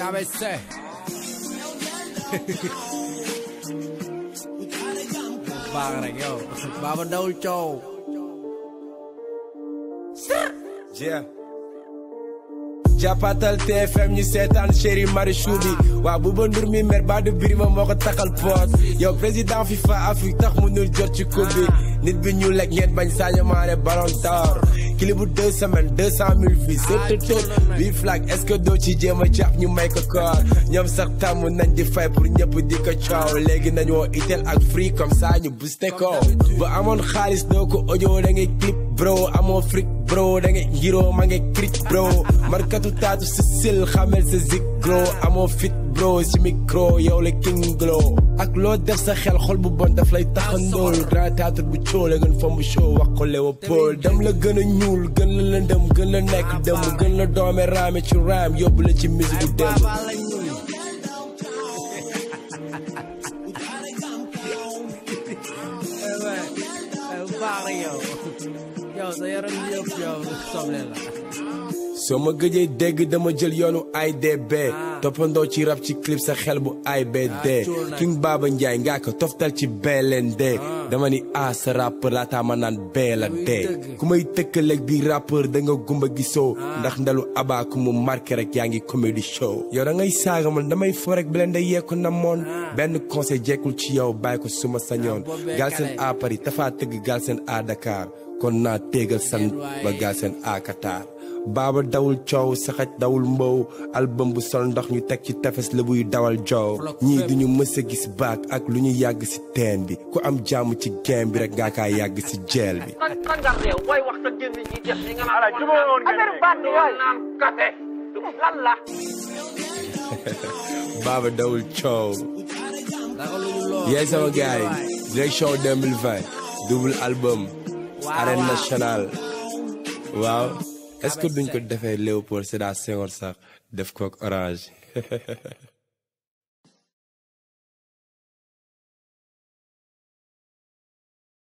KBC baax rek yow Baba dawul coow jàppatal TFM ñu seetaan chéri Marichou bi waa Bouba Ndour mi mer ba du Birima moo ko taxal poot yow président FIFA Afrique tax mënul jot ci coupe bi nit bi ñu lekk ngeen bañ Sadio Mané Ballon d'Or clip bu 2 semaines 200 000 vues sëtëtët 8 flag est-ce que doo ci jéem a jàpp ñu may ko koor ñoom sax tàmm nañ di fay pour ñëpp di ko coow léegi nañ woo itel ak free comme ça ñu boosté ko bu amoon xaalis doo ko audio da ngay clip bro amoo fric bro da ngay ngiroo ma ngay cric bro markatu taatu si sil xamel sa zik gro amoo fit bro si micro yow la king glow ak loo def sa xel xol bu bon daf lay taxandool grand théâtre bu coow la gën fomb show wax ko Léopold dem la gën a ñuul gën la lëndëm gën la nekk dem gën la doome raame ci raam yóbbu la ci musique bu dem yow sa yaram yëpp yow soble la soo ma gëjee dégg dama jël yoonu IDB toppandoo ci rap ci clip sa xel bu IBD King Baba Ndiaye ngaa ko toftal ci BLND dama ni sa rappeur laataa ma naan bee la dee ku may tëkkaleeg bi rappeur da nga gumba gisoo ndax ndalu abaa ku mu marqué rek yaa ngi comedy show yow da ngay saaga man damay fo rek BLND yeeku na moon benn conseil jekkul ci yow bàyyi ko suma sañoon Galsen A Paris dafaa tëgg Galsen A Dakar kon naa téegal san ba Galsen A Qatar Baba dawul coow saxaj dawul mbow album bu sol ndox ñu teg ci tefes la buy dawal joow ñii duñu mës a gis baak ak lu ñu yàgg ci teen bi ku am jàmm ci game bi rek ngaa kaa yàgg ci jeel bi Baba dawul coow yee sama gaay direction 2020 double album arène nationale waaw est-ce que duñ ko defee Léopold Sédar Senghor sax def kook Orange